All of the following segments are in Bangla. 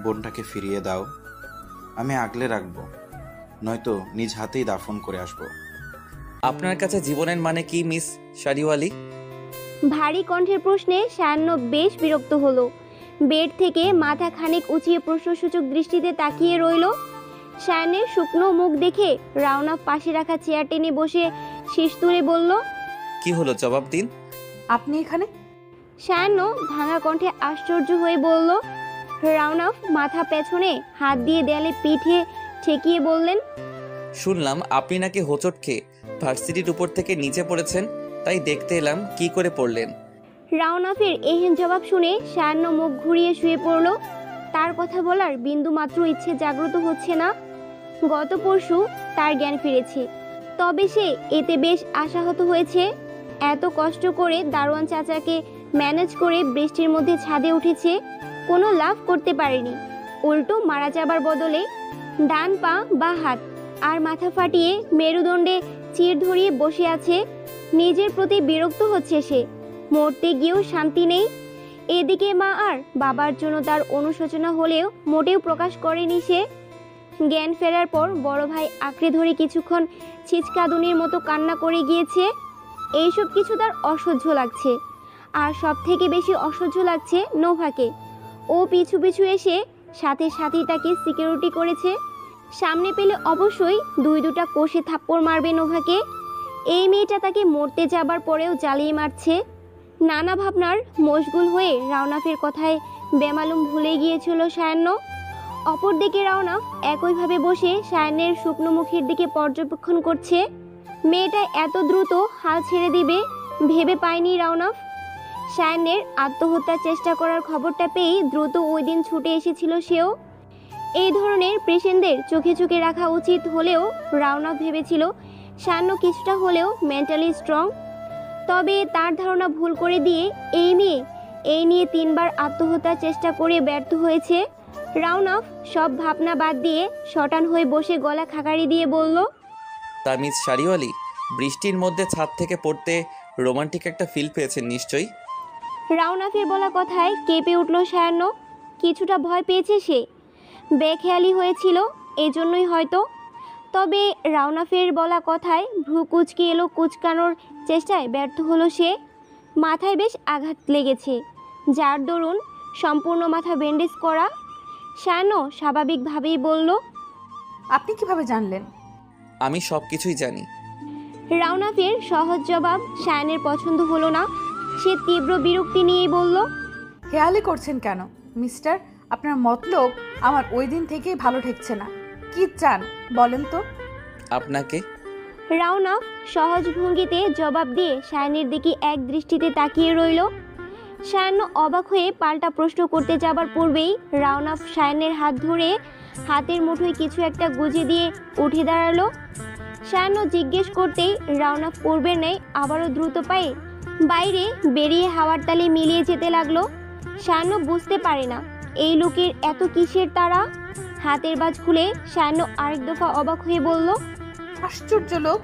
বোনটাকে ফিরিয়ে দাও, আমি আগলে রাখবো, নয়তো নিজ হাতেই দাফন করে আসবো। আপনার কাছে জীবনের মানে কি মিস শাড়িওয়ালি? ভারী কণ্ঠের প্রশ্নে সায়ান্ন বেশ বিরক্ত হলো। বেড থেকে মাথা খানিক উঁচিয়ে প্রশ্নসূচক দৃষ্টিতে তাকিয়ে রইল। সায়ান্নের শুকনো মুখ দেখে রাওনা পাশে রাখা চেয়ার টেনে বসে শীষ তুলে বলল, কি হলো জবাব দিন। আপনি এখানে? সায়ান্ন ভাঙা কণ্ঠে আশ্চর্য হয়ে বলল। রাওনাফ মাথা পেছনে হাত দিয়ে দেয়ালে পিঠে ঠেকিয়ে বললেন, শুনলাম আপনি নাকি হোঁচট খেয়ে ভার্সিটির উপর থেকে নিচে পড়েছেন, তাই দেখতে এলাম কি করে পড়লেন। রাওনাফের এহেন জবাব শুনে সায়ান্ন মুখ ঘুরিয়ে শুয়ে পড়ল। তার কথা বলার বিন্দু মাত্র ইচ্ছে জাগ্রত হচ্ছে না। গত পরশু তার জ্ঞান ফিরেছে, তবে সে এতে বেশ আশাহত হয়েছে। এত কষ্ট করে দারোয়ান চাচাকে ম্যানেজ করে বৃষ্টির মধ্যে ছাদে উঠেছে, কোনো লাভ করতে পারেনি। উল্টো মারা যাবার বদলে ডান পা বা হাত আর মাথা ফাটিয়ে মেরুদণ্ডে চির ধরিয়ে বসে আছে। নিজের প্রতি বিরক্ত হচ্ছে সে, মরতে গিয়েও শান্তি নেই। এদিকে মা আর বাবার জন্য তার অনুশোচনা হলেও মোটেও প্রকাশ করেনি সে। জ্ঞান ফেরার পর বড় ভাই আঁকড়ে ধরে কিছুক্ষণ ছিচকাদুনির মতো কান্না করে গিয়েছে। এইসব কিছু তার অসহ্য লাগছে, আর সব থেকে বেশি অসহ্য লাগছে নোভাকে। ও পিছু পিছু এসে সাথে সাথেই তাকে সিকিউরিটি করেছে। সামনে পেলে অবশ্যই দুটা কষে থাপ্পড় মারবে নোভাকে। এই মেয়েটা তাকে মরতে যাবার পরেও জ্বালিয়ে মারছে। নানা ভাবনার মশগুল হয়ে রাওনাফের কথায় বেমালুম ভুলে গিয়েছিল সায়ান্ন। অপরদিকে রাওনাফ একইভাবে বসে সায়ান্নের শুকনো মুখের দিকে পর্যবেক্ষণ করছে। মেয়েটা এত দ্রুত হাল ছেড়ে দিবে ভেবে পায়নি রাওনাফ। সায়ান্নের আত্মহত্যার চেষ্টা করার খবরটা পেয়েই দ্রুত ওই দিন ছুটে এসেছিল সেও। এই ধরনের পেশেন্টদের চোখে চোখে রাখা উচিত হলেও রাওনাফ ভেবেছিল সায়ান্ন কিছুটা হলেও মেন্টালি স্ট্রং। তবে তার ধারণা ভুল করে দিয়ে এই নিয়ে 3 বার আত্মহত্যার চেষ্টা করে ব্যর্থ হয়েছে। রাওনাফ সব ভাবনা বাদ দিয়ে শটান হয়ে বসে গলা খাকারি দিয়ে বলল, তা মিস শাড়িওয়ালি, বৃষ্টির মধ্যে ছাদ থেকে পড়তে রোমান্টিক একটা ফিল পেয়েছেন নিশ্চয়ই। রাওনাফের বলা কথায় কেঁপে উঠল সায়ান্ন। কিছুটা ভয় পেয়েছে সে, বেখেয়ালি হয়েছিল এজন্যই হয়তো। তবে রাওনাফের বলা কথায় ভ্রু কুচকে এলো, কুচকানোর চেষ্টায় ব্যর্থ হলো সে। মাথায় বেশ আঘাত লেগেছে, যার দরুন সম্পূর্ণ মাথা ব্যান্ডেজ করা। সায়ান্ন স্বাভাবিকভাবেই বলল, আপনি কিভাবে জানলেন? আমি সব কিছুই জানি। রাওনাফের সহজ জবাব সায়ানের পছন্দ হলো না। সে তীব্র বিরক্তি নিয়েই বলল, হেয়ালি করছেন কেন মিস্টার? আপনার মতলব আমার ওই দিন থেকেই ভালো ঠেকছে না। কি চান বলেন তো? আপনাকে। রাওনাফ সহজ ভঙ্গিতে জবাব দিয়ে সায়ানের দিকে এক দৃষ্টিতে তাকিয়ে রইল। সায়ান্ন অবাক হয়ে পাল্টা প্রশ্ন করতে যাবার পূর্বেই রাওনাফ সায়ানের হাত ধরে হাতের মুঠোয় কিছু একটা গুজে দিয়ে উঠে দাঁড়ালো। সায়ান্ন জিজ্ঞেস করতেই রাওনাফ পূর্বের ন্যায় আবারও দ্রুত পায়ে বাইরে বেরিয়ে হাওয়ার তালে মিলিয়ে যেতে লাগলো। সায়ান্ন বুঝতে পারে না এই লোকের এত কিসের তাড়া। হাতের বাজ খুলে সায়ান্ন আরেক দফা অবাক হয়ে বলল, আশ্চর্য লোক।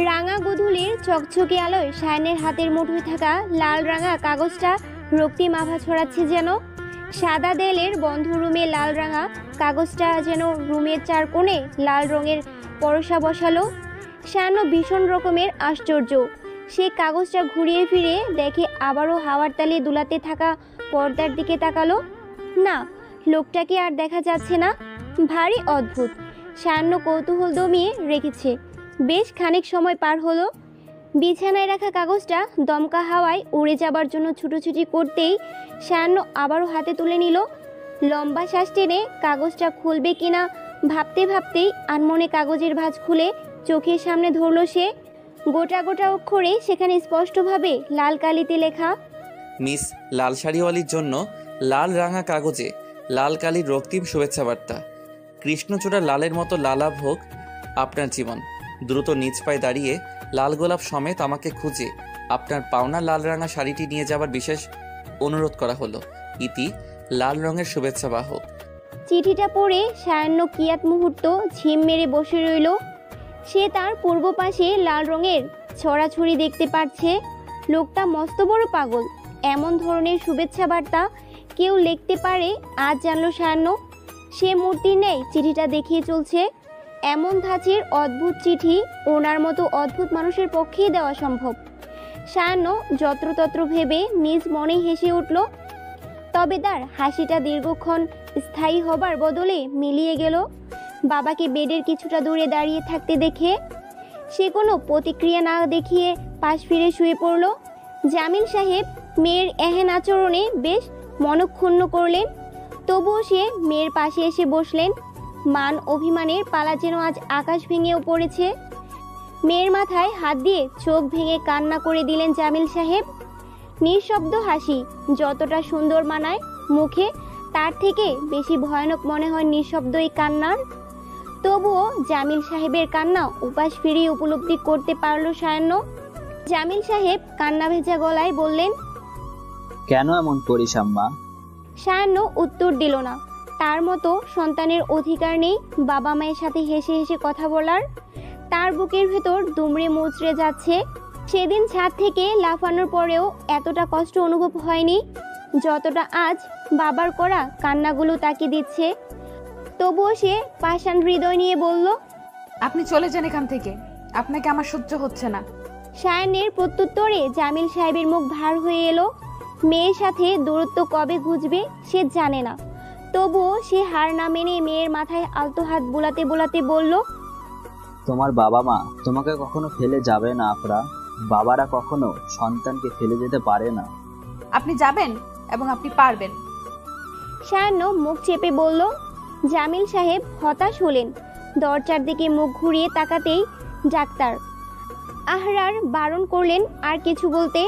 রাঙা গোধূলির চকচকে আলোয় সায়ানের হাতের মুঠোয় থাকা লাল রাঙা কাগজটা রক্তিম আভা ছড়াচ্ছে যেন। সাদা দেয়ালের বন্ধ রুমে লাল রাঙা কাগজটা যেন রুমের 4 কোণে লাল রঙের পরশা বসালো। সায়ান্ন ভীষণ রকমের আশ্চর্য। সে কাগজটা ঘুরিয়ে ফিরে দেখে আবারও হাওয়ার তালে দুলাতে থাকা পর্দার দিকে তাকালো। না, লোকটাকে আর দেখা যাচ্ছে না। ভারী অদ্ভুত। সায়ান্ন কৌতূহল দমিয়ে রেখেছে। বেশ খানিক সময় পার হলো। বিছানায় রাখা কাগজটা দমকা হাওয়ায় উড়ে যাবার জন্য ছুটোছুটি করতেই সায়ান্ন আবারও হাতে তুলে নিল। লম্বা শ্বাস টেনে কাগজটা খুলবে কিনা ভাবতে ভাবতেই আনমনে কাগজের ভাঁজ খুলে চোখের সামনে ধরল সে। গোটা গোটা অক্ষরে সেখানে স্পষ্টভাবে লাল কালিতে লেখা, মিস লাল শাড়িওয়ালির জন্য লাল রাঙা কাগজে লাল কালির রক্তিম শুভেচ্ছা বার্তা। কৃষ্ণচূড়া লালের মতো লালাভ হোক আপনার জীবন। দ্রুত নিজ পায়ে দাঁড়িয়ে লাল গোলাপ সমেত আমাকে খুঁজে আপনার পাওনা লাল রাঙা শাড়িটি নিয়ে যাবার বিশেষ অনুরোধ করা হলো। ইতি লাল রঙের শুভেচ্ছা বাহক। চিঠিটা পড়ে সায়ান্ন কিয়াত মুহূর্ত ঝিম মেরে বসে রইল। সে তার পূর্ব পাশে লাল রঙের ছড়াছড়ি দেখতে পাচ্ছে। লোকটা মস্ত বড় পাগল। এমন ধরনের শুভেচ্ছা বার্তা কেউ লিখতে পারে আজ জানলো সায়ান্ন। সে মূর্তি নেই চিঠিটা দেখিয়ে চলছে। এমন ধাঁচের অদ্ভুত চিঠি ওনার মতো অদ্ভুত মানুষের পক্ষেই দেওয়া সম্ভব। সায়ান্ন যত্রতত্র ভেবে নিজ মনেই হেসে উঠল। তবে তার হাসিটা দীর্ঘক্ষণ স্থায়ী হবার বদলে মিলিয়ে গেল। বাবাকে বেডের কিছুটা দূরে দাঁড়িয়ে থাকতে দেখে সে কোনো প্রতিক্রিয়া না দেখিয়ে পাশ ফিরে শুয়ে পড়ল। জামিল সাহেব মেয়ের এহেন আচরণে বেশ মনক্ষুণ্ণ করলেন। তবুও সে মেয়ের পাশে এসে বসলেন। মান অভিমানের পালা যেন আজ আকাশ ভেঙেও পড়েছে। মেয়ের মাথায় হাত দিয়ে চোখ ভেঙে কান্না করে দিলেন জামিল সাহেব। নিঃশব্দ হাসি যতটা সুন্দর মানায় মুখে, তার থেকে বেশি ভয়ানক মনে হয় নিঃশব্দ এই কান্নার। তবুও জামিল সাহেবের কান্না উপাস ফিরিয়ে উপলব্ধি করতে পারল সায়ান্ন। জামিল সাহেব কান্না ভেজা গলায় বললেন, কেন এমন করিস আম্মা? সায়ান্ন উত্তর দিল না। তার মতো সন্তানের অধিকার নেই বাবা মায়ের সাথে হেসে হেসে কথা বলার। তার বুকের ভেতর দুমড়ে মুচড়ে যাচ্ছে। সেদিন ছাদ থেকে লাফানোর পরেও এতটা কষ্ট অনুভব হয়নি যতটা আজ বাবার করা কান্নাগুলো তাকে দিচ্ছে। তবুও সে পাষাণ হৃদয় নিয়ে বলল, আপনি চলে যান এখান থেকে, আপনাকে আমার সহ্য হচ্ছে না। সায়ান্নের প্রত্যুত্তরে জামিল সাহেবের মুখ ভার হয়ে এলো। মেয়ের সাথে দূরত্ব কবে ঘুচবে সে জানে না। তবুও সে হার না মেনে মেয়ের মাথায় আলতো হাত বোলাতে বোলাতে বলল, তোমার বাবা মা তোমাকে কখনো ফেলে যাবে না আফরা। বাবারা কখনো সন্তানকে ফেলে যেতে পারে না। আপনি যাবেন এবং আপনি পারবেন। সায়ান্ন মুখ চেপে বলল। জামিল সাহেব হতাশ হলেন। দরজার দিকে মুখ ঘুরিয়ে তাকাতেই ডাক্তার আহরার বারণ করলেন আর কিছু বলতে।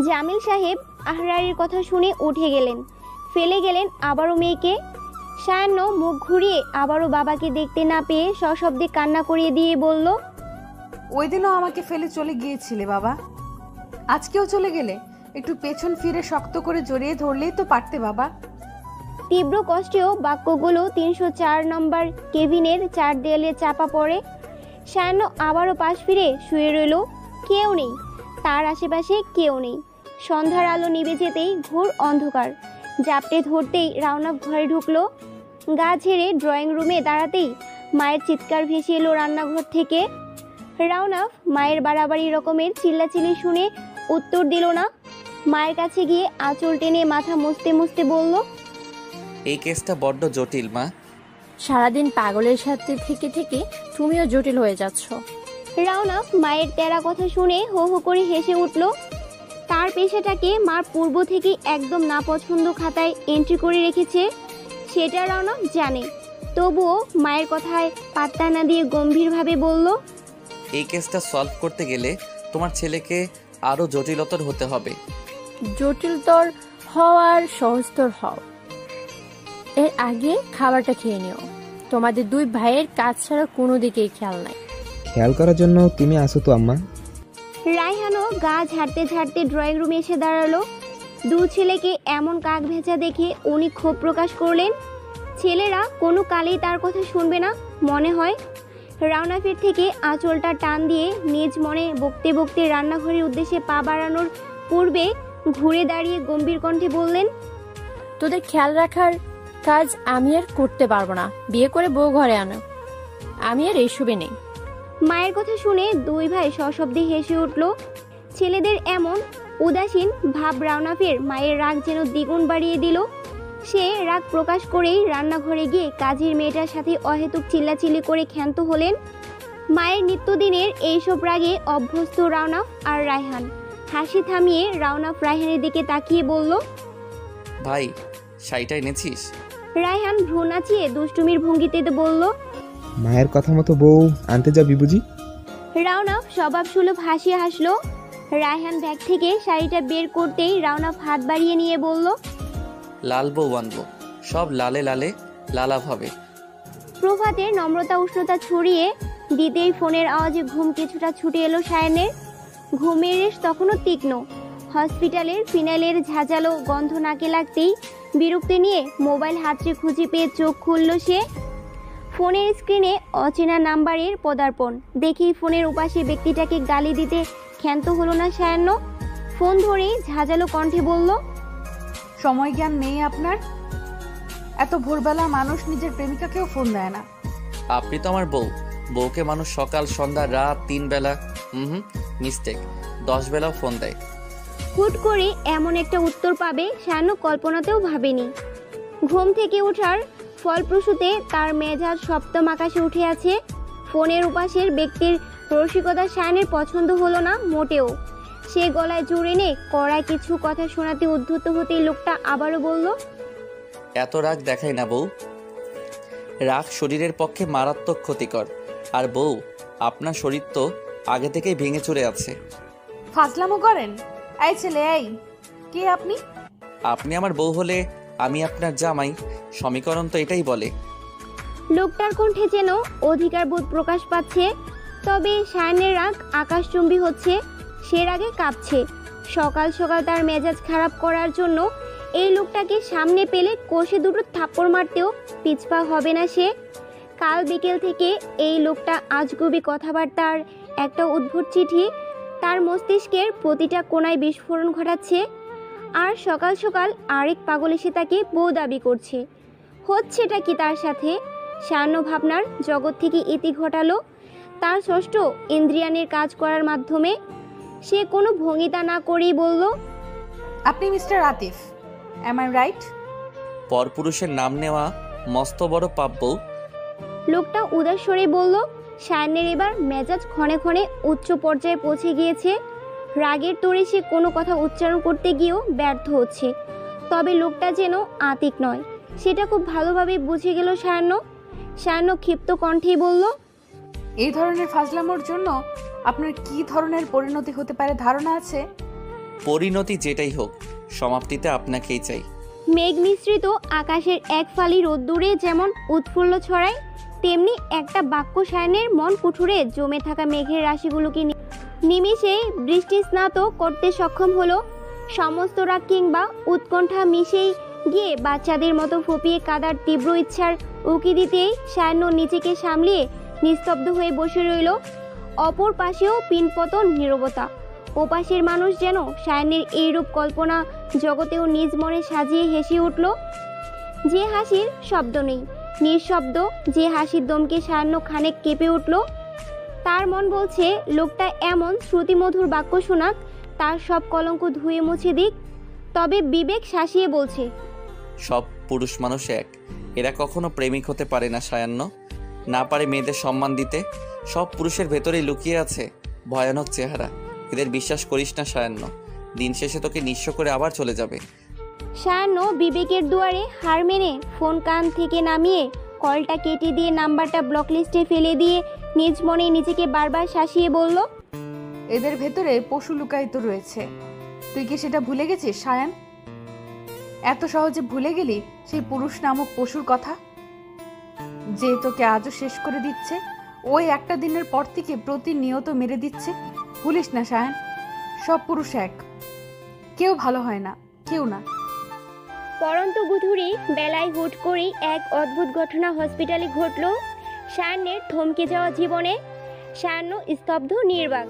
জামিল সাহেব আহরারের কথা শুনে উঠে গেলেন, ফেলে গেলেন আবারও মেয়েকে। সায়ান্ন মুখ ঘুরিয়ে আবারও বাবাকে দেখতে না পেয়ে সশব্দে কান্না করিয়ে দিয়ে বলল, ওই দিনও আমাকে ফেলে চলে গিয়েছিলে বাবা, আজকেও চলে গেলে। একটু পেছন ফিরে শক্ত করে জড়িয়ে ধরলেই তো পারতে বাবা। তীব্র কষ্টেও বাক্যগুলো 304 নম্বর কেবিনের চার দেয়ালে চাপা পড়ে। সায়ান্ন আবারও পাশ ফিরে শুয়ে রইল। কেউ নেই, তার আশেপাশে কেউ নেই। সন্ধ্যার আলো নিভে যেতেই ঘোর অন্ধকার। জাপটে ধরতেই রাওনাফ ঘরে ঢুকলো। গা ঝেড়ে ড্রয়িং রুমে দাঁড়াতেই মায়ের চিৎকার ভেসে এলো রান্নাঘর থেকে। রাওনাফ মায়ের বাড়াবাড়ি রকমের চিল্লাচিল্লি শুনে উত্তর দিল না। মায়ের কাছে গিয়ে আঁচল টেনে মাথা মুছতে মুছতে বলল, এই কেসটা বড্ড জটিল মা। সারাদিন পাগলের সাথে থেকে থেকে তুমিও জটিল হয়ে যাচ্ছ। রাওনাফ মায়ের তেরা কথা শুনে হো হো করে হেসে উঠল। তার পেশাটাকে মার পূর্ব থেকে একদম নাপছন্দ খাতায় এন্ট্রি করে রেখেছে, সেটা রাওনাফ জানে। তবুও মায়ের কথায় পাত্তা না দিয়ে গম্ভীরভাবে বলল, এই কেসটা সলভ করতে গেলে তোমার ছেলেকে আরও জটিলতর হতে হবে। জটিলতর হও আর সহজতর হও, এর আগে খাবারটা খেয়ে নিও। তোমাদের দুই ভাইয়ের কাজ ছাড়া কোনো দিকেই খেয়াল নাই। খেয়াল করার জন্য তুমি আসো তো আম্মা। রায়হানও গা ঝাড়তে ঝাড়তে ড্রয়িং রুমে এসে দাঁড়ালো। দু ছেলেকে এমন কাক ভেজা দেখে উনি ক্ষোভ প্রকাশ করলেন। ছেলেরা কোনো কালেই তার কথা শুনবে না মনে হয়। রাওনাফের থেকে আঁচলটা টান দিয়ে নিজ মনে বকতে বকতে রান্নাঘরের উদ্দেশ্যে পা বাড়ানোর পূর্বে ঘুরে দাঁড়িয়ে গম্ভীর কণ্ঠে বললেন, তোদের খেয়াল রাখার কাজ আমি আর করতে পারবো না। বিয়ে করে বউ ঘরে আনো, আমি আর এইসবে নেই। মায়ের কথা শুনে দুই ভাই সশব্দে হেসে উঠল। ছেলেদের এমন উদাসীন ভাব রাওনাফের মায়ের রাগ যেন দ্বিগুণ বাড়িয়ে দিল। সে রাগ প্রকাশ করেই রান্নাঘরে গিয়ে কাজের মেয়েটার সাথে অহেতুক চিল্লাচিল্লি করে ক্ষান্ত হলেন। মায়ের নিত্যদিনের এইসব রাগে অভ্যস্ত রাওনাফ আর রায়হান। হাসি থামিয়ে রাওনাফ রায়হানের দিকে তাকিয়ে বলল, ভাই শাড়িটা এনেছিস? রায়হান ভ্রু নাচিয়ে দুষ্টুমির ভঙ্গিতে বলল, মায়ের কথা মতো বউ আনতে যাবি বুঝি? রাওনাফ স্বভাবসুলভ হাসিয়ে হাসলো। রায়হান ব্যাগ থেকে শাড়িটা বের করতেই রাওনাফ হাত বাড়িয়ে নিয়ে বলল, লাল বউ আনবো, সব লালে লালে লালাভ হবে। প্রভাতের নম্রতা উষ্ণতা ছড়িয়ে দিতেই ফোনের আওয়াজে ঘুম কিছুটা ছুটে এলো সায়ানের। ঘুমের রেশ তখনও তীক্ষ্ণ। হসপিটালের ফিনাইলের ঝাঁঝালো গন্ধ নাকে লাগতেই বিরক্তি নিয়ে মোবাইল হাতড়ে খুঁজে পেয়ে চোখ খুলল সে। ফোনের স্ক্রিনে অচেনা নাম্বারের পদার্পণ দেখেই ফোনের উপাসে ব্যক্তিটাকে গালি দিতে ক্ষান্ত হলো না সায়ান্ন। ফোন ধরেই ঝাঁঝালো কণ্ঠে বলল, সময় জ্ঞান নেই আপনার? এত ভোরবেলা মানুষ নিজের প্রেমিকাকেও ফোন দেয় না। আপনি তো আমার বউকে মানুষ সকাল সন্ধ্যা রাত 3 বেলা মিস্টেক 10 বেলাও ফোন দেয়। হুট করে এমন একটা উত্তর পাবে সায়ান্ন কল্পনাতেও ভাবেনি। ঘুম থেকে ওঠার ফলপ্রসূতে তার মেজাজ সপ্তম আকাশে উঠে আছে। ফোনের উপাসের ব্যক্তির রসিকতা সায়ানের পছন্দ হলো না মোটেও। সে গলায় জোর এনে কড়ায় কিছু কথা শোনাতে উদ্ধত হতেই লোকটা আবারও বলল, এত রাগ দেখাই না বউ, রাগ শরীরের পক্ষে মারাত্মক ক্ষতিকর। আর বউ, আপনার শরীর তো আগে থেকেই ভেঙে চুরে আছে। ফাজলামো করেন? এই ছেলে, এই কে আপনি? আপনি আমার বউ হলে আমি আপনার জামাই, সমীকরণ তো এটাই বলে। লোকটার কণ্ঠে যেন অধিকার বোধ প্রকাশ পাচ্ছে। তবে সায়ানের রাগ আকাশচুম্বী হচ্ছে, সে রাগে কাঁপছে। সকাল সকাল তার মেজাজ খারাপ করার জন্য এই লোকটাকে সামনে পেলে কষে দুটো থাপ্পড় মারতেও পিছপা হবে না সে। কাল বিকেল থেকে এই লোকটা আজগুবি কথাবার্তার একটা উদ্ভট চিঠি তার মস্তিষ্কের প্রতিটা কোণায় বিস্ফোরণ ঘটাচ্ছে। আর সকাল সকাল আরেক পাগল এসে তাকে বউ দাবি করছে। হচ্ছেটা কি তার সাথে? সায়ান্ন ভাবনার জগৎ থেকে ইতি ঘটালো তার ষষ্ঠ ইন্দ্রিয়ানের কাজ করার মাধ্যমে। সে কোনো ভঙ্গিতা না করেই বলল, আপনি mister Atif, am I right? পরপুরুষের নাম নেওয়া মস্ত বড় পাপ বউ। লোকটা উদাস স্বরে বলল। সায়ান্নের এবার মেজাজ ক্ষণে ক্ষণে উচ্চ পর্যায়ে পৌঁছে গিয়েছে। রাগের তোড়ে সে কোনো কথা উচ্চারণ করতে গিয়েও ব্যর্থ হচ্ছে। তবে লোকটা যেন আতিক নয়, সেটা খুব ভালোভাবে বুঝে গেল সায়ান্ন ক্ষিপ্ত কণ্ঠেই বলল, এই ধরনের ফাজলামোর জন্য আপনার কি ধরনের পরিণতি হতে পারে ধারণা আছে? পরিণতি যেটাই হোক, সমাপ্তিতে আপনাকেই চাই। মেঘ মিশ্রিত আকাশের এক ফালি রোদ্দুরে যেমন উৎফুল্ল ছড়ায়, তেমনি একটা বাক্য সায়ানের মন কুঠুরে জমে থাকা মেঘের রাশিগুলোকে নিমিষেই বৃষ্টি স্নাত করতে সক্ষম হলো। সমস্ত রাগ কিংবা উৎকণ্ঠা মিশেই গিয়ে বাচ্চাদের মতো ফুপিয়ে কাদার তীব্র ইচ্ছার উকি দিতেই সায়ান্ন নিজেকে সামলিয়ে নিস্তব্ধ হয়ে বসে রইল। অপর পাশেও পিনপতন নীরবতা। ওপাশের মানুষ যেন সায়ান্নের এইরূপ কল্পনা জগতেও নিজ মনে সাজিয়ে হেসে উঠল। যে হাসির শব্দ নেই, নিঃশব্দ যে হাসির দমকে সায়ান্ন খানেক কেঁপে উঠল। তার মন বলছে লোকটা এমন শ্রুতিমধুর বাক্য শোনাক, তার সব কলঙ্ক ধুয়ে মুছে দিক। তবে বিবেক শাসিয়ে বলছে, সব পুরুষ মানুষ এক, এরা কখনো প্রেমিক হতে পারে না সায়ান্ন, না পারে মেয়েদের সম্মান দিতে। সব পুরুষের ভেতরেই লুকিয়ে আছে ভয়ানক চেহারা, এদের বিশ্বাস করিস না সায়ান্ন, দিন শেষে তোকে নিঃস্ব করে আবার চলে যাবে। সায়ান্ন বিবেকের দুয়ারে হার মেনে ফোন কান থেকে নামিয়ে কলটা কেটে দিয়ে নাম্বারটা ব্লক লিস্টে ফেলে দিয়ে নিজ মনে নিজেকে বারবার শাসিয়ে বলল, এদের ভেতরে পশু লুকায়িত রয়েছে। তুই কি সেটা ভুলে গেছিস সায়ান? এত সহজে ভুলে গেলি সেই পুরুষ নামক পশুর কথা, যে তোকে আজও শেষ করে দিচ্ছে, ওই একটা দিনের পর থেকে প্রতিনিয়ত মেরে দিচ্ছে। ভুলিস না সায়ান, সব পুরুষ এক, কেউ ভালো হয় না, কেউ না। পরন্ত গুধুরি বেলায় হুট করেই এক অদ্ভুত ঘটনা হসপিটালে ঘটল সায়ান্নের থমকে যাওয়া জীবনে। সায়ান্ন স্তব্ধ নির্বাক।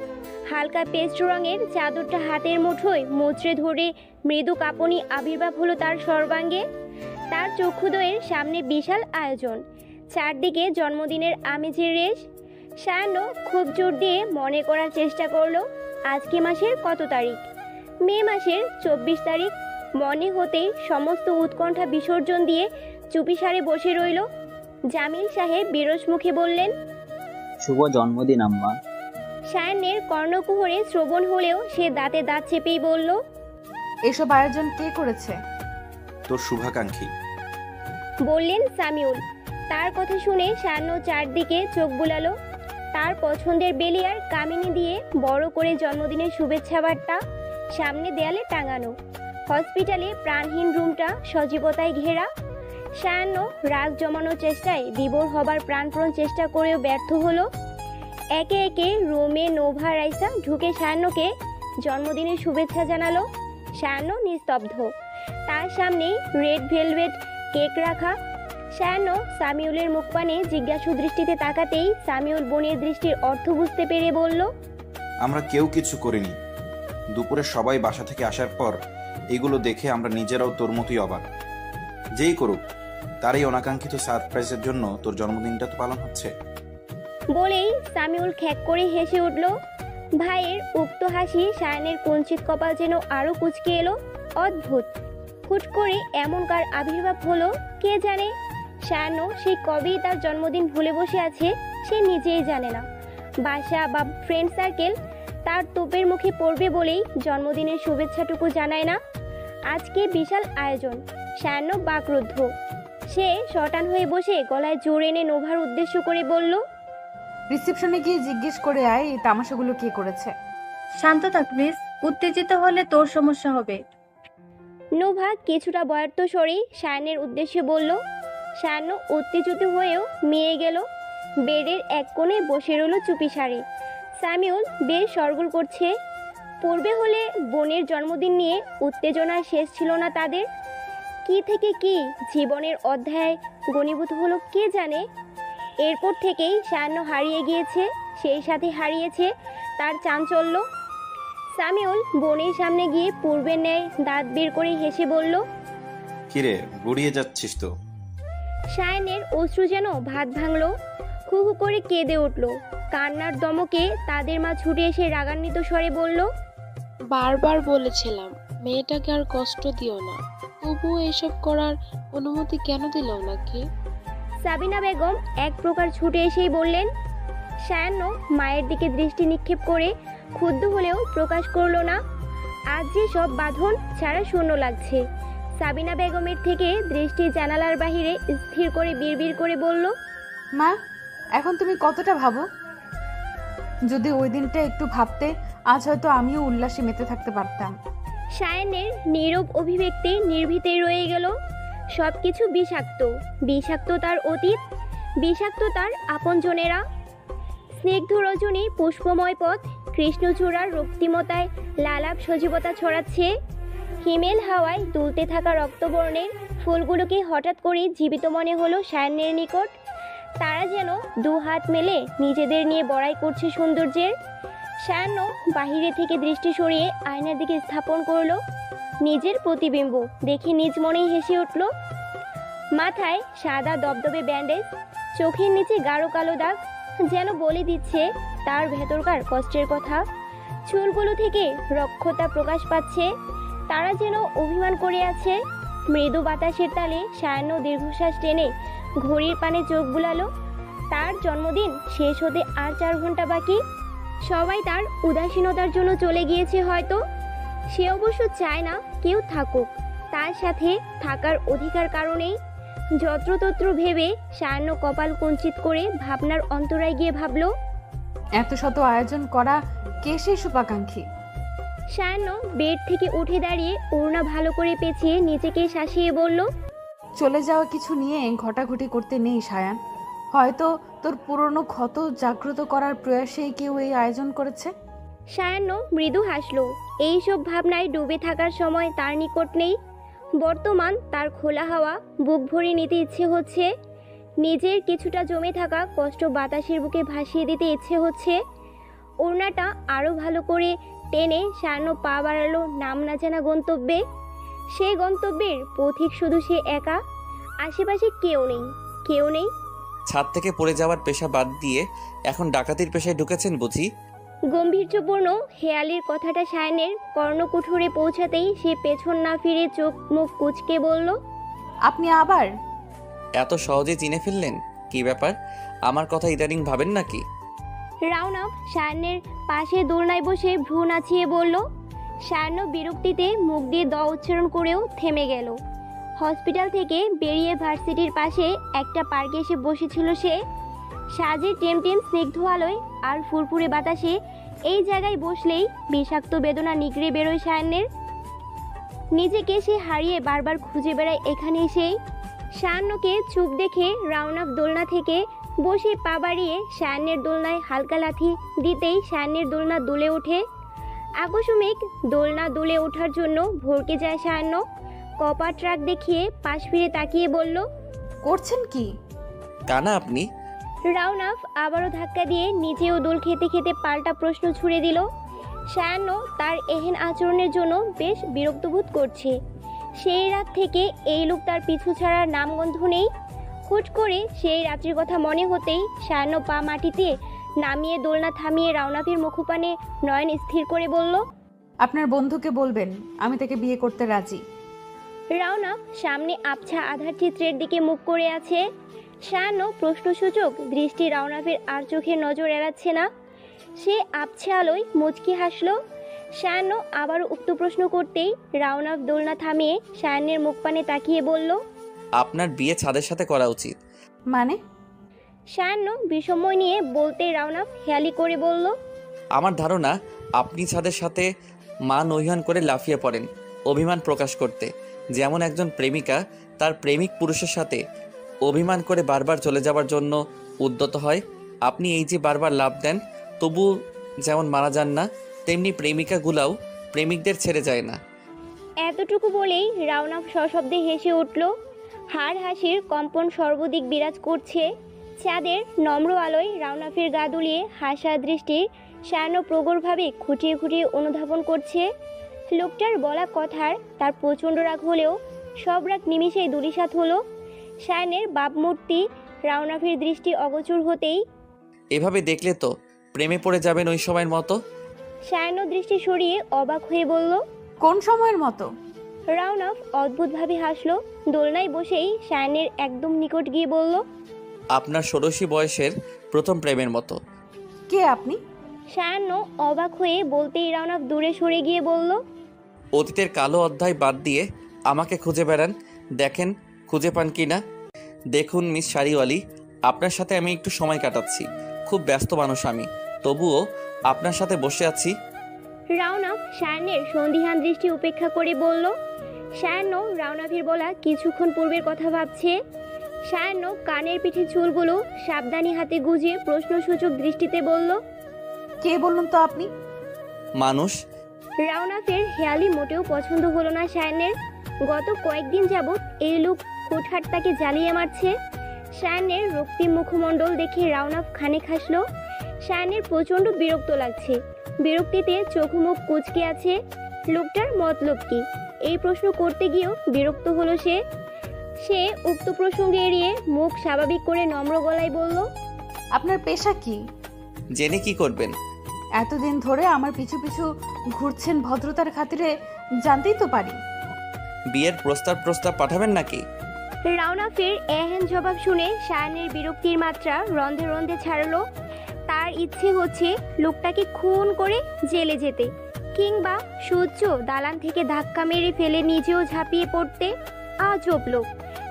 হালকা পেস্ট রঙের চাদরটা হাতের মুঠোয় মুচড়ে ধরে মৃদু কাঁপুনি আবির্ভাব হলো তার সর্বাঙ্গে। তার চক্ষুদ্বয়ের সামনে বিশাল আয়োজন, চারদিকে জন্মদিনের আমেজের রেশ। সায়ান্ন খুব জোর দিয়ে মনে করার চেষ্টা করলো আজকে মাসের কত তারিখ। মে মাসের 24 তারিখ। মনে হতেই সমস্ত উৎকণ্ঠা বিসর্জন দিয়ে চুপিসারে বসে রইল। জামিল সাহেব বিরস মুখে বললেন, শুভ জন্মদিন আম্মা। সায়ান্নের কর্ণকুহরে শ্রবণ হলেও সে দাঁতে দাঁত চেপেই বলল, এসব আয়োজন কে করেছে? তোর শুভাকাঙ্ক্ষী, বললেন সামিউল। তার কথা শুনে সায়ান্ন চারদিকে চোখ বুলালো। তার পছন্দের বেলিয়ার কামিনী দিয়ে বড় করে জন্মদিনের শুভেচ্ছা বার্তা সামনে দেয়ালে টাঙানো। হসপিটালে প্রাণহীন রুমটা সজীবতায় ঘেরা। সায়ান্ন রাগ জমানোর চেষ্টায় বিভোর হবার প্রাণপণ চেষ্টা করেও ব্যর্থ হলো। একে একে রুমে নোভা রাইসা ঢুকে সায়ান্নকে জন্মদিনের শুভেচ্ছা জানালো। সায়ান্ন নিস্তব্ধ। তার সামনেই রেড ভেলভেট কেক রাখা। সায়ান্ন সামিউলের মুখপানে জিজ্ঞাসু দৃষ্টিতে তাকাতেই সামিউল বোনের দৃষ্টির অর্থ বুঝতে পেরে বলল, আমরা কেউ কিছু করিনি। দুপুরে সবাই বাসা থেকে আসার পর এগুলো দেখে আমরা নিজেরাও তোর মতোই অবাক। যেই করুক, তার এই অনাকাঙ্ক্ষিত সারপ্রাইজের জন্য তোর জন্মদিনটা তো পালন হচ্ছে। বলেই সামিউল খ্যাক করে হেসে উঠল। ভাইয়ের উক্ত হাসি সায়ানের কুঞ্চিত কপাল যেন আরো কুঁচকে এলো। অদ্ভুত, হুট করে এমন কার আবির্ভাব হলো কে জানে। সায়ানও সেই কবেই তার জন্মদিন ভুলে বসে আছে, সে নিজেই জানে না। বাসা বা ফ্রেন্ড সার্কেল তার তোপের মুখে পড়বে বলেই জন্মদিনের শুভেচ্ছাটুকু জানায় না। আজকে বিশাল আয়োজন, সায়ানও বাকরুদ্ধ। সে শটান হয়ে বসে গলায় জোর এনে নোভার উদ্দেশ্য করে বলল, রিসেপশনে গিয়ে জিজ্ঞেস করে আয় এই তামাশাগুলো কে করেছে। শান্ত থাক প্লিজ, উত্তেজিত হলে তোর সমস্যা হবে। নোভা কিছুটা বয়ার্ত স্বরেই সায়ানের উদ্দেশ্যে বলল। সায়ান উত্তেজিত হয়েও মেয়ে গেল। বেডের এক কোণে বসে রইল চুপিসারে। সামিউল বেশ শরগোল করছে। পূর্বে হলে বোনের জন্মদিন নিয়ে উত্তেজনার শেষ ছিল না তাদের। কি থেকে কি জীবনের অধ্যায় ঘনীভূত হলো কে জানে। এরপর থেকেই সায়ান হারিয়ে গিয়েছে, সেই সাথে হারিয়েছে তার চাঞ্চল্য। সামিউল বোনের সামনে গিয়ে পূর্বের ন্যায় দাঁত বের করে হেসে বলল, কিরে, গুড়িয়ে যাচ্ছিস তো? সায়ানের অশ্রু যেন ভাত ভাঙল। হু হু করে কেঁদে উঠল। কান্নার দমকে তাদের মা ছুটে এসে রাগান্বিত স্বরে বলল, বারবার বলেছিলাম মেয়েটাকে আর কষ্ট দিও না, তবুও এসব করার অনুমতি কেন দিল ওনাকে? সাবিনা বেগম এক প্রকার ছুটে এসেই বললেন। সায়ান্ন মায়ের দিকে দৃষ্টি নিক্ষেপ করে ক্ষুব্ধ হলেও প্রকাশ করলো না। আজ যে সব বাঁধন ছাড়া শূন্য লাগছে। সাবিনা বেগমের থেকে দৃষ্টি জানালার বাহিরে স্থির করে বিড়বিড় করে বলল, মা, এখন তুমি কতটা ভাবো? যদি ওই দিনটা একটু ভাবতে, আজ হয়তো আমিও উল্লাসে মেতে থাকতে পারতাম। সায়ানের নীরব অভিব্যক্তি নির্ভীতে রয়ে গেল। সবকিছু বিষাক্ত, বিষাক্ত তার অতীত, বিষাক্ত তার আপনজনেরা। স্নিগ্ধ রজনী পুষ্পময় পথ, কৃষ্ণচূড়ার রক্তিমতায় লালাপ সজীবতা ছড়াচ্ছে। হিমেল হাওয়ায় দুলতে থাকা রক্তবর্ণের ফুলগুলোকে হঠাৎ করে জীবিত মনে হলো সায়ানের নিকট। তারা যেন দু হাত মেলে নিজেদের নিয়ে বড়াই করছে সৌন্দর্যের। সায়ান্ন বাহিরে থেকে দৃষ্টি সরিয়ে আয়নার দিকে স্থাপন করলো। নিজের প্রতিবিম্ব দেখে নিজ মনেই হেসে উঠল। মাথায় সাদা দবদবে ব্যান্ডেজ, চোখের নিচে গাঢ় কালো দাগ, যেন বলে দিচ্ছে তার ভেতরকার কষ্টের কথা। চুলগুলো থেকে রক্ষতা প্রকাশ পাচ্ছে, তারা যেন অভিমান করে আছে। মৃদু বাতাসের তালে সায়ান্ন দীর্ঘশ্বাস টেনে ঘড়ির পানে চোখ বুলালো। তার জন্মদিন শেষ হতে আর 4 ঘন্টা বাকি। সবাই তার উদাসীনতার জন্য চলে গিয়েছে হয়তো। সে অবশ্য চায় না কেউ থাকুক, তার সাথে থাকার অধিকার কারণেই। যত্রতত্র ভেবে সায়ান্ন কপাল কুঞ্চিত করে ভাবনার অন্তরায় গিয়ে ভাবল, এত শত আয়োজন করা কে সেই শুভাকাঙ্ক্ষী? সায়ান্ন বেড থেকে উঠে দাঁড়িয়ে ওড়না ভালো করে পেঁচিয়ে নিজেকে শাসিয়ে বলল, চলে যাওয়া কিছু নিয়ে ঘটাঘটি করতে নেই সায়ান। হয়তো তোর পুরনো ক্ষত জাগ্রত করার প্রয়াসেই কেউ এই আয়োজন করেছে। সায়ান্ন মৃদু হাসল। এইসব ভাবনায় ডুবে থাকার সময় তার নিকট নেই। বর্তমান তার খোলা হাওয়া বুক ভরে নিতে ইচ্ছে হচ্ছে। নিজের কিছুটা জমে থাকা কষ্ট বাতাসের বুকে ভাসিয়ে দিতে ইচ্ছে হচ্ছে। ওড়নাটা আরও ভালো করে টেনে সায়ান্ন পা বাড়ালো নাম না জানা গন্তব্যে। সেই গন্তব্যের পথিক শুধু সে একা, আশেপাশে কেউ নেই, কেউ নেই। ছাদ থেকে পড়ে যাওয়ার পেশা বাদ দিয়ে এখন ডাকাতির পেশায় ঢুকেছেন বুঝি? গম্ভীর্যপূর্ণ হেয়ালির কথাটা সায়ানের কর্ণকুঠুরে পৌঁছাতেই সে পেছন না ফিরে চোখ মুখ কুঁচকে বলল, আপনি আবার? এত সহজে চিনে ফেললেন? কি ব্যাপার, আমার কথা ইদানিং ভাবেন নাকি? রাউনাপ সায়ানের পাশে দোলনায় বসে ভ্রু নাচিয়ে বলল। সায়ান্ন বিরক্তিতে মুখ দিয়ে দ উচ্চারণ করেও থেমে গেল। হসপিটাল থেকে বেরিয়ে ভার্সিটির পাশে একটা পার্কে এসে বসেছিল সে। সাজে টেমটেম স্নিগ্ধ আলোয় আর ফুরফুরে বাতাসে এই জায়গায় বসলেই বিষাক্ত বেদনা নিগড়ে বেরোয় সায়ান্নের। নিজেকে সে হারিয়ে বারবার খুঁজে বেড়ায় এখানে এসেই। সায়ান্নকে চুপ দেখে রাউনাপ দোলনা থেকে বসে পা বাড়িয়ে সায়ান্নের দোলনায় হালকা লাথি দিতেই সায়ান্নের দোলনা দুলে ওঠে। আকস্মিক দোলনা দুলে ওঠার জন্য ভরকে যায় সায়ান্ন। কপার ট্রাক দেখিয়ে পাশ ফিরে তাকিয়ে বলল, করছেন কি? কানা আপনি? রাউনাফ আবারও ধাক্কা দিয়ে নিজেও দোল খেতে খেতে পাল্টা প্রশ্ন ছুড়ে দিল। সায়ান্ন তার এহেন আচরণের জন্য বেশ বিরক্ত বোধ করছে। সেই রাত থেকে এই লোক তার পিছু ছাড়ার নামগন্ধ নেই। হুট করে সেই রাত্রির কথা মনে হতেই সায়ান্ন পা মাটিতে নামিয়ে দোলনা থামিয়ে রাওনাফের মুখপানে নয়ন স্থির করে বলল, আপনার বন্ধুকে বলবেন আমি তাকে বিয়ে করতে রাজি। রাওনাফ সামনে আবছা আধার চিত্রের দিকে মুখ করে আছে। সায়ান্ন প্রশ্নসূচক দৃষ্টি রাওনাফের আর চোখের নজর এড়াচ্ছে না। সে আবছা আলোয় মুচকি হাসল। সায়ান্ন আবারও উক্ত প্রশ্ন করতেই রাওনাফ দোলনা থামিয়ে সায়ান্নের মুখপানে তাকিয়ে বলল, আপনার বিয়ে ছাদের সাথে করা উচিত। মানে? সায়ান্ন বিষময় নিয়ে বলতে রাওনাফ হেয়ালি করে বলল, আমার ধারণা আপনি ছাদের সাথে মা নৈহান করে লাফিয়ে পড়েন অভিমান প্রকাশ করতে, যেমন একজন প্রেমিকা তার প্রেমিক পুরুষের সাথে অভিমান করে বারবার চলে যাওয়ার জন্য উদ্যত হয়। আপনি এই যে বারবার লাফ দেন তবু যেমন মারা যান না, তেমনি প্রেমিকাগুলাও প্রেমিকদের ছেড়ে যায় না। এতটুকু বলেই রাওনাফ সশব্দে হেসে উঠল। হাড় হাসির কম্পন সর্বদিক বিরাজ করছে। চাঁদের নম্র আলোয় রাওনাফের গা দুলিয়ে হাসা দৃষ্টি সায়ান্ন প্রগড়ভাবে খুঁটিয়ে খুঁটিয়ে অনুধাবন করছে। লোকটার বলা কথার তার প্রচণ্ড রাগ হলেও সব রাগ নিমিষেই দুলিশাত হলো। সায়ান্নের বাপমূর্তি রাওনাফের দৃষ্টি অগোচর হতেই, এভাবে দেখলে তো প্রেমে পড়ে যাবেন ওই সময়ের মতো। সায়ান্ন দৃষ্টি সরিয়ে অবাক হয়ে বলল, কোন সময়ের মতো? রাওনাফ অদ্ভুতভাবে হাসল। দোলনায় বসেই সায়ান্নের একদম নিকট গিয়ে বলল, আপনার ষোড়শী বয়সের প্রথম প্রেমের মতো। কে আপনি? সায়ান্ন অবাক হয়ে বলতেই রাওনাফ দূরে সরে গিয়ে বলল, অতীতের কালো অধ্যায় বাদ দিয়ে আমাকে খুঁজে বেড়ান, দেখেন খুঁজে পান কি না। দেখুন মিস শাড়িওয়ালি, আপনার সাথে আমি একটু সময় কাটাচ্ছি। খুব ব্যস্ত মানুষ আমি, তবুও আপনার সাথে বসে আছি। রাওনাফ সায়ান্নের সন্দিহান দৃষ্টি উপেক্ষা করে বলল। সায়ান্ন রাওনাফের বলা কিছুক্ষণ পূর্বের কথা ভাবছে। সায়ান্ন কানের পিঠে চুলগুলো সাবধানী হাতে গুজিয়ে প্রশ্নসূচক দৃষ্টিতে বলল, কে বলুন তো আপনি? মানুষ। রাওনাফের হেয়ালি মোটেও পছন্দ হলো না সায়ান্নের। গত কয়েকদিন যাবৎ এই লোক হুটহাট তাকে জ্বালিয়ে মারছে। সায়ান্নের রক্তিম মুখমণ্ডল দেখে রাওনাফ খানিক হাসল। সায়ান্নের প্রচণ্ড বিরক্ত লাগছে। বিরক্তিতে চোখ মুখ কুঁচকে আছে। লোকটার মতলব কি? এই প্রশ্ন করতে গিয়েও বিরক্ত হলো সে। উক্ত প্রসঙ্গে এড়িয়ে মুখ স্বাভাবিক করে নম্র গলায় বলল, আপনার পেশা কি? জেনে কি করবেন? এতদিন ধরে আমার পিছু পিছু ঘুরছেন ভদ্রতার খাতিরে, জানতেই তো পারি। বিয়ের প্রস্তাব পাঠাবেন নাকি? রাওনাফের এহেন জবাব শুনে সায়ান্নের বিরক্তির মাত্রা রন্ধে রন্ধে ছাড়লো। তার ইচ্ছে হচ্ছে লোকটাকে খুন করে জেলে যেতে, কিংবা সূর্য দালান থেকে ধাক্কা মেরে ফেলে নিজেও ঝাঁপিয়ে পড়তে। আজব লোক।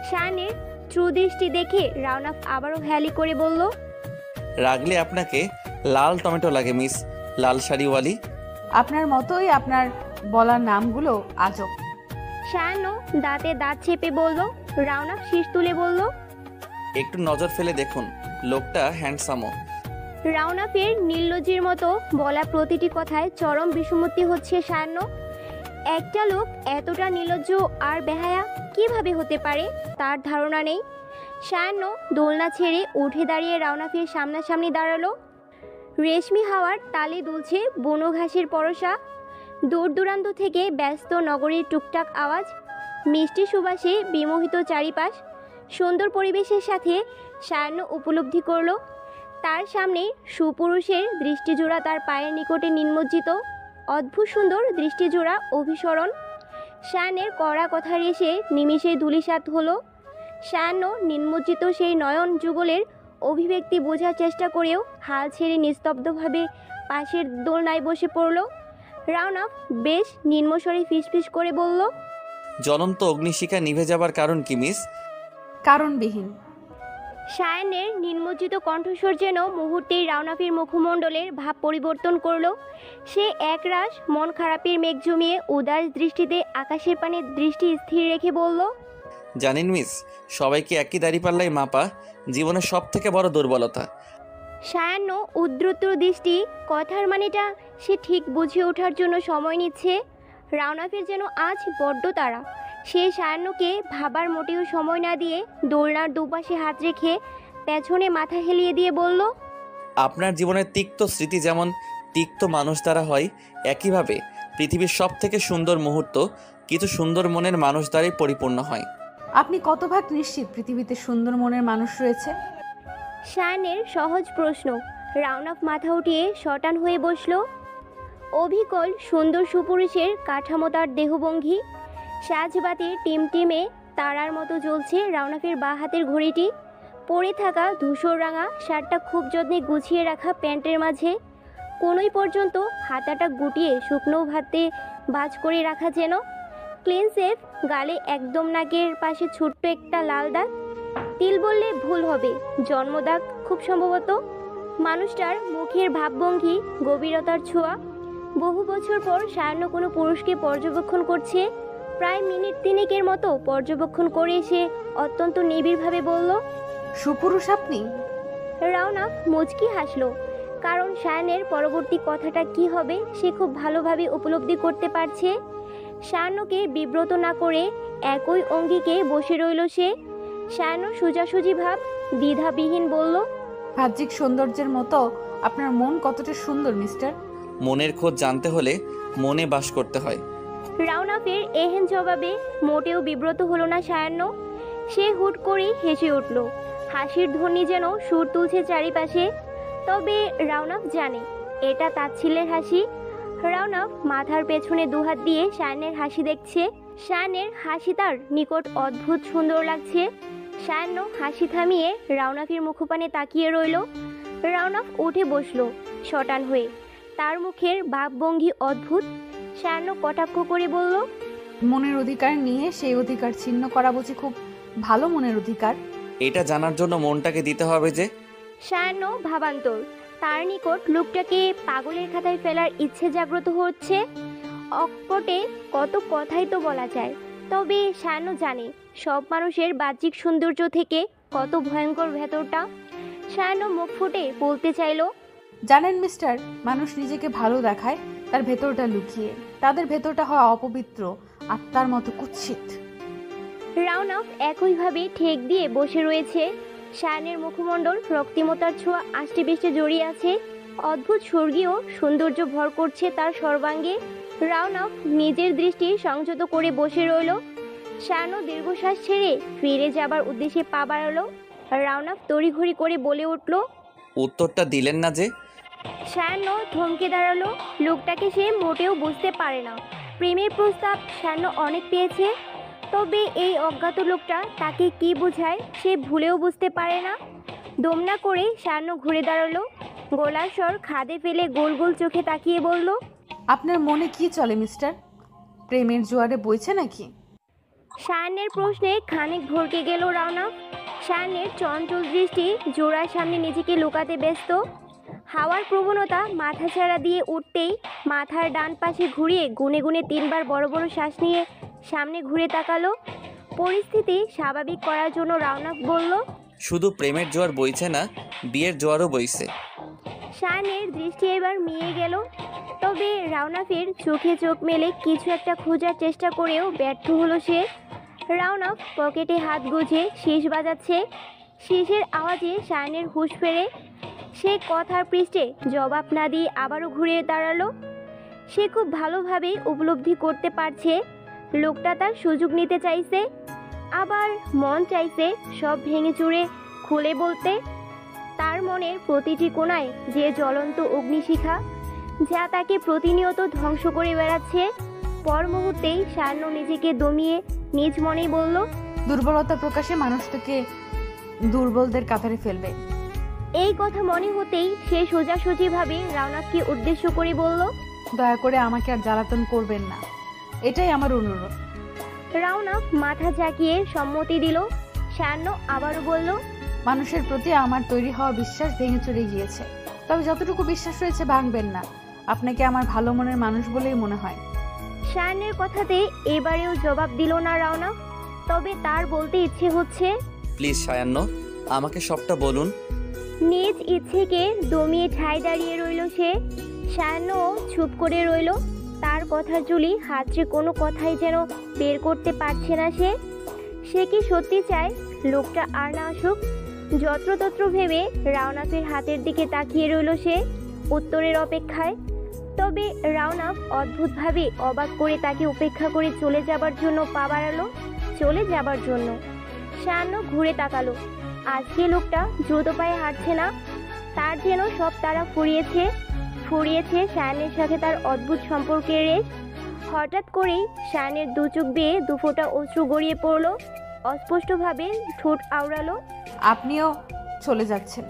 সায়ান্নের ত্রুদৃষ্টি দেখে রাওনাফ আবারও হেয়ালি করে বলল, রাগলে আপনাকে লাল টমেটো লাগে মিস লাল শাড়িওয়ালি। আপনার মতোই আপনার বলার নামগুলো আজব। সায়ান্ন দাঁতে দাঁত চেপে বলল। রাওনাফ শীষ তুলে বলল, একটু নজর ফেলে দেখুন, লোকটা হ্যান্ডসামও। রাওনাফের নির্লজ্জের মতো বলা প্রতিটি কথায় চরম বিসম্মতি হচ্ছে সায়ান্ন। একটা লোক এতটা নির্লজ্জ আর বেহায়া কিভাবে হতে পারে তার ধারণা নেই। সায়ান্ন দোলনা ছেড়ে উঠে দাঁড়িয়ে রাওনাফের সামনাসামনি দাঁড়ালো। রেশমি হাওয়ার তালে দুলছে বনো ঘাসের পরশা। দূর দূরান্ত থেকে ব্যস্ত নগরীর টুকটাক আওয়াজ, মিষ্টি সুবাসে বিমোহিত চারিপাশ। সুন্দর পরিবেশের সাথে সায়ান্ন উপলব্ধি করল তার সামনে সুপুরুষের দৃষ্টিজোড়া তার পায়ের নিকটে নিমজ্জিত। অদ্ভুত সুন্দর দৃষ্টিজোড়া অভিসরণ। সায়ান্নের কড়া কথার এসে নিমিষেই ধূলিসাৎ হলো। সায়ান্ন নিমজ্জিত সেই নয়ন যুগলের অভিব্যক্তি বোঝার চেষ্টা করেও হাল ছেড়ে নিস্তব্ধভাবে পাশের দোলনায় বসে পড়ল। রাওনাফ বেশ নিম্নস্বরে ফিসফিস করে বলল, জ্বলন্ত অগ্নিশিখা নিভে যাবার কারণ কি মিস? কারণবিহীন। সায়ান্নের নিমজ্জিত কণ্ঠস্বর যেন মুহূর্তেই রাওনাফের মুখমণ্ডলের ভাব পরিবর্তন করলো। সে একরাশ মন খারাপের মেঘ জমিয়ে উদাস দৃষ্টিতে আকাশের পানে দৃষ্টি স্থির রেখে বলল, জানেন মিস, সবাইকে একই দাঁড়িপাল্লায় মাপা জীবনের সব থেকে বড় দুর্বলতা। সায়ান্ন উদ্রুত দৃষ্টি কথার মানেটা সে ঠিক বুঝে ওঠার জন্য সময় নিচ্ছে। রাওনাফের যেন আজ বড্ড তাড়া। সে সায়ান্নকে ভাবার মোটেও সময় না দিয়ে দোলনার দুপাশে হাত রেখে পেছনে মাথা হেলিয়ে দিয়ে বলল, আপনার জীবনের তিক্ত স্মৃতি যেমন তিক্ত মানুষ দ্বারা হয়, একইভাবে পৃথিবীর সব থেকে সুন্দর মুহূর্ত কিছু সুন্দর মনের মানুষ দ্বারাই পরিপূর্ণ হয়। আপনি কত ভাগ নিশ্চিত পৃথিবীতে সুন্দর মনের মানুষ রয়েছে? শায়ানের সহজ প্রশ্ন। রাউনাফ মাথা উঠিয়ে শটান হয়ে বসল। অবিকল সুন্দর সুপুরুষের কাঠামো তার দেহভঙ্গি। সাজবাতির টিমটিমে তারার মতো জ্বলছে রাউনাফের বাঁ হাতের ঘড়িটি। পরে থাকা ধূসর রাঙা শার্টটা খুব যত্নে গুছিয়ে রাখা প্যান্টের মাঝে। কোনোই পর্যন্ত হাতাটা গুটিয়ে শুকনো ভাতে ভাঁজ করে রাখা যেন। ক্লিন সেফ, গালে একদম নাকের পাশে ছোট্ট একটা লাল দাগ। তিল বললে ভুল হবে, জন্মদাগ খুব সম্ভবত। মানুষটার মুখের ভাবভঙ্গি, গভীরতার ছোঁয়া। বহু বছর পর সায়ান্ন কোনো পুরুষকে পর্যবেক্ষণ করছে। প্রায় মিনিট তিনেকের মতো পর্যবেক্ষণ করে সে অত্যন্ত নিবিড়ভাবে বলল, সুপুরুষ আপনি? রাউনাফ মুচকি হাসল, কারণ সায়ানের পরবর্তী কথাটা কি হবে সে খুব ভালোভাবে উপলব্ধি করতে পারছে। সায়ান্নকে বিব্রত না করে একই অঙ্গিকে বসে রইল সে। সায়ান্ন সোজাসুজি ভাব, দ্বিধাবিহীন বলল, বাহ্যিক সৌন্দর্যের মতো আপনার মন কতটা সুন্দর মিস্টার। মনের খোঁজ জানতে হলে মনে বাস করতে হয়। রাউনাফের এহেন জবাবে মোটেও বিব্রত হলো না সায়ান্ন। সে হুট করেই হেসে উঠল। হাসির ধ্বনি যেন সুর তুলছে চারিপাশে। তবে রাউনাফ জানে এটা তাচ্ছিল্যের হাসি। রাউনাফ মাথার পেছনে দুহাত দিয়ে সায়ানের হাসি দেখছে। সায়ানের হাসি তার নিকট অদ্ভুত সুন্দর লাগছে। সায়ান্ন হাসি থামিয়ে রাউনাফের মুখপানে তাকিয়ে রইল। রাউনাফ উঠে বসল শটান হয়ে। তার মুখের ভাবভঙ্গি অদ্ভুত। সায়ান্ন কটাক্ষ করে বলল, মনের অধিকার নিয়ে সেই অধিকার ছিন্ন করা বুঝি খুব ভালো মনের অধিকার? এটা জানার জন্য মনটাকে দিতে হবে যে। সায়ান্ন ভাবান্তর। তার নিকট লোকটাকে পাগলের খাতায় ফেলার ইচ্ছে জাগ্রত হচ্ছে। অকপটে কত কথাই তো বলা যায়। তবে সায়ান্ন জানে সব মানুষের বাহ্যিক সৌন্দর্য থেকে কত ভয়ঙ্কর ভেতরটা। সায়ান্ন মুখ ফুটে বলতে চাইল, জানেন মিস্টার, মানুষ নিজেকে ভালো দেখায় তার ভেতরটা লুকিয়ে। তাদের ভেতরটা হয় অপবিত্র, আত্মার মতো কুৎসিত। রাউনাফ একইভাবে ঠেক দিয়ে বসে রয়েছে। সায়ানের মুখমণ্ডল রক্তিমতার ছোঁয়া আষ্টে বেষ্টে জড়িয়ে আছে। অদ্ভুত স্বর্গীয় সৌন্দর্য ভর করছে তার সর্বাঙ্গে। রাউনাফ নিজের দৃষ্টি সংযত করে বসে রইল। সায়ান্ন দীর্ঘশ্বাস ছেড়ে ফিরে যাবার উদ্দেশ্যে পা বাড়ালো। রাউনাফ তড়িঘড়ি করে বলে উঠল, উত্তরটা দিলেন না যে। সায়ান্ন থমকে দাঁড়ালো। লোকটাকে সে মোটেও বুঝতে পারে না। প্রেমের প্রস্তাব সায়ান্ন অনেক পেয়েছে, তবে এই অজ্ঞাত লোকটা তাকে কি বোঝায় সে ভুলেও বুঝতে পারে না। দমনা করে সায়ান্ন ঘুরে দাঁড়ালো। গলার স্বর খাদে ফেলে গোল গোল চোখে তাকিয়ে বলল, আপনার মনে কি চলে মিস্টার? প্রেমের জোয়ারে বইছে নাকি? সায়ান্নের প্রশ্নে খানিক ভরকে গেল রাউনাফ। সায়ান্নের চঞ্চল দৃষ্টি জোড়ার সামনে নিজেকে লুকাতে ব্যস্ত। হাওয়ার প্রবণতা মাথাছাড়া দিয়ে উঠতেই মাথার ডান পাশে ঘুরিয়ে গুনে গুনে 3 বার বড় বড় শ্বাস নিয়ে সামনে ঘুরে তাকালো। পরিস্থিতি স্বাভাবিক করার জন্য রাউনাফ বলল, শুধু প্রেমের জোয়ার বইছে না, বিয়ের জোয়ারও বইছে। সায়ানের দৃষ্টি এবার মিয়ে গেল। তবে রাউনাফের চোখে চোখ মেলে কিছু একটা খোঁজার চেষ্টা করেও ব্যর্থ হলো সে। রাউনাফ পকেটে হাত গুজে শীষ বাজাচ্ছে। শীষের আওয়াজে সায়ানের হুঁশ ফেরে। সে কথার পৃষ্ঠে জবাব না দিয়ে আবারও ঘুরে দাঁড়ালো। সে খুব ভালোভাবে উপলব্ধি করতে পারছে লোকটা তার সুযোগ নিতে চাইছে, আবার মন চাইছে সব ভেঙে চুরে খুলে বলতে। তার মনের প্রতিটি কোণায় যে জ্বলন্ত অগ্নিশিখা, যা তাকে প্রতিনিয়ত ধ্বংস করে বেড়াচ্ছে। পর মুহূর্তেই সায়ান্ন নিজেকে দমিয়ে নিজ মনেই বলল, দুর্বলতা প্রকাশে মানুষটাকে দুর্বলদের কাতারে ফেলবে। এই কথা মনে হতেই সে সোজাসুজিভাবে রাউনাফকে উদ্দেশ্য করে বলল, দয়া করে আমাকে আর জ্বালাতন করবেন না, এটাই আমার অনুরোধ। রাউনাফ মাথা ঝাঁকিয়ে সম্মতি দিল। সায়ান্ন আবারও বলল, মানুষের প্রতি আমার তৈরি হওয়া বিশ্বাস ভেঙে চুরে গিয়েছে, তবে যতটুকু বিশ্বাস রয়েছে ভাঙবেন না। আপনাকে আমার ভালো মনের মানুষ বলেই মনে হয়। সায়ান্নের কথাতে এবারেও জবাব দিল না রাউনাফ। তবে তার বলতে ইচ্ছে হচ্ছে। প্লিজ সায়ান্ন, আমাকে সবটা বলুন। নিজ ইচ্ছেকে দমিয়ে ঠায় দাঁড়িয়ে রইল সে। সায়ান্নও চুপ করে রইল। তার কথার জুলি হাতড়ে কোনো কথাই যেন বের করতে পারছে না সে কি সত্যি চায় লোকটা আর না আসুক? যত্রতত্র ভেবে রাউনাফের হাতের দিকে তাকিয়ে রইল সে। উত্তরের অপেক্ষায়। তবে রাওনাফ অদ্ভুতভাবে অবাক করে তাকে উপেক্ষা করে চলে যাবার জন্য পা বাড়ালো। চলে যাবার জন্য সায়ান্ন ঘুরে তাকালো। আজকে লোকটা দ্রুত পায়ে হাঁটছে না, তার যেন সব তারা ফুরিয়েছে সায়ানের সাথে তার অদ্ভুত সম্পর্কের রেশ। হঠাৎ করেই সায়ানের দু চোখ বেয়ে দুফোঁটা অশ্রু গড়িয়ে পড়ল। অস্পষ্টভাবে ঠোঁট আওড়ালো। আপনিও চলে যাচ্ছেন?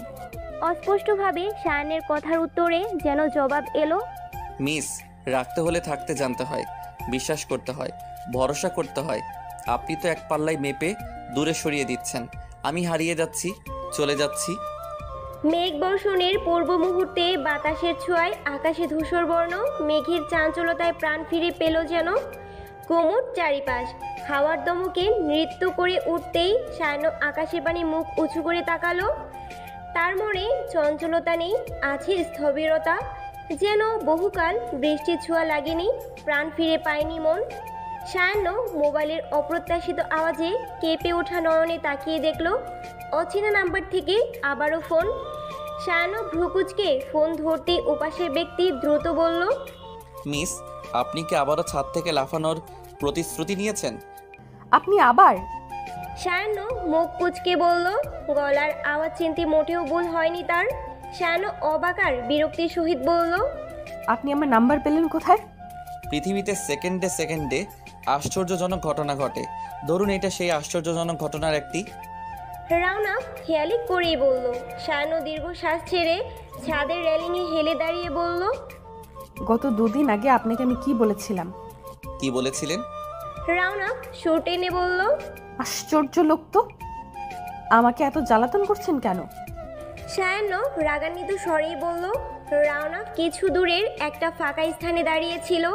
অস্পষ্টভাবে সায়ানের কথার উত্তরে যেন জবাব এলো। মিস, রাখতে হলে থাকতে জানতে হয়, বিশ্বাস করতে হয়, ভরসা করতে হয়। আপনি তো এক পাল্লায় মেপে দূরে সরিয়ে দিচ্ছেন। আমি হারিয়ে যাচ্ছি, চলে যাচ্ছি। মেঘ বর্ষণের পূর্ব মুহূর্তে বাতাসের ছোঁয়ায় আকাশে ধূসর বর্ণ, মেঘের চাঞ্চলতায় প্রাণ ফিরে পেল যেন কোমর চারিপাশ। হাওয়ার দমকে নৃত্য করে উঠতেই সায়ান্ন আকাশের পানে মুখ উঁচু করে তাকালো। তার মনে চঞ্চলতা নেই, আছে স্থবিরতা, যেন বহুকাল বৃষ্টির ছোঁয়া লাগেনি, প্রাণ ফিরে পায়নি মন। সায়ান্ন মোবাইলের অপ্রত্যাশিত আওয়াজে কেঁপে ওঠা নয়নে তাকিয়ে দেখল অচেনা নাম্বার থেকে আবারও ফোন। সায়ান্ন ভ্রুকুচকে ফোন ধরতেই ওপাশের ব্যক্তি দ্রুত বলল, মিস, আপনি কি আবারও ছাদ থেকে লাফানোর প্রতিশ্রুতি নিয়েছেন? আপনি আবার? সায়ান্ন মুখ কুচকে বলল। গলার আওয়াজ চিনতে মোটেও ভুল হয়নি তার। সায়ান্ন অবাকার বিরক্তির সহিত বলল, আপনি আমার নাম্বার পেলেন কোথায়? পৃথিবীতে সেকেন্ডে সেকেন্ডে আশ্চর্যজনক ঘটনা ঘটে, ধরুন এটা সেই আশ্চর্যজনক ঘটনার একটি। রাওনা খেয়ালি করেই বলল। সায়ান্ন দীর্ঘশ্বাস ছেড়ে ছাদের রেলিংয়ে হেলে দাঁড়িয়ে বলল, গত 2 দিন আগে আপনাকে আমি কি বলেছিলাম? কি বলেছিলেন? রাওনা সুর টেনে বলল, আশ্চর্য লোক তো, আমাকে এত জ্বালাতন করছেন কেন? সায়ান্ন রাগান্বিত স্বরেই বলল। রাওনা কিছু দূরের একটা ফাঁকা স্থানে দাঁড়িয়েছিল,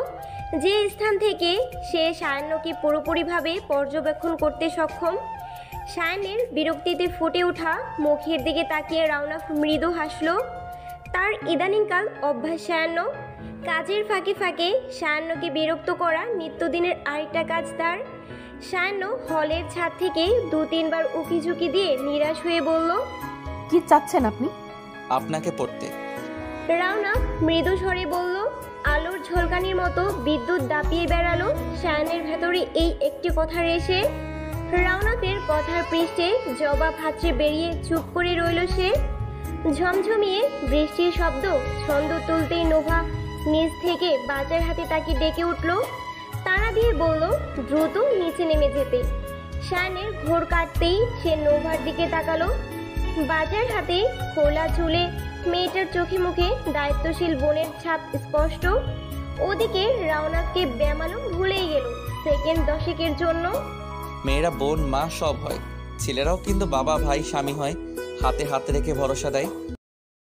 যে স্থান থেকে সে সায়ান্নকে পুরোপুরিভাবে পর্যবেক্ষণ করতে সক্ষম। সায়ান্নের বিরক্তিতে ফুটে ওঠা মুখের দিকে তাকিয়ে রাওনা মৃদু হাসল। তার ইদানিংকাল অভ্যাস সায়ান্ন। কাজের ফাঁকে ফাঁকে সায়ান্নকে বিরক্ত করা নিত্যদিনের আরেকটা কাজ তার। সায়ান্ন হলের ছাদ থেকে 2-3 বার উকিঝুঁকি দিয়ে নিরাশ হয়ে বলল, কি চাচ্ছেন আপনি? আপনাকে পড়তে। রাওনা মৃদু স্বরে বলল। আলোর ঝলকানির মতো বিদ্যুৎ দাপিয়ে বেড়ালো সায়ানের ভেতরে এই একটি কথার এসে। রাওনাকের কথার পৃষ্ঠে জবাব হাতড়ে বেরিয়ে চুপ করে রইল সে। ঝমঝমিয়ে বৃষ্টির শব্দ ছন্দ তুলতেই নোভা নিচ থেকে বাজার হাতে তাকে ডেকে উঠল। তাড়া দিয়ে বলল দ্রুত নিচে নেমে যেতে। সায়ানের ঘোর কাটতেই সে নোভার দিকে তাকালো। বাজার হাতে খোলা চুলে মেয়েটার চোখে মুখে দায়িত্বশীল বোনের ছাপ স্পষ্ট। ওদিকে রাওনাককে বেমালুম ভুলেই গেল সেকেন্ড 10 জন্য। মেয়েরা বোন, মা সব হয়, ছেলেরাও কিন্তু বাবা, ভাই, স্বামী হয়, হাতে হাত রেখে ভরসা দেয়।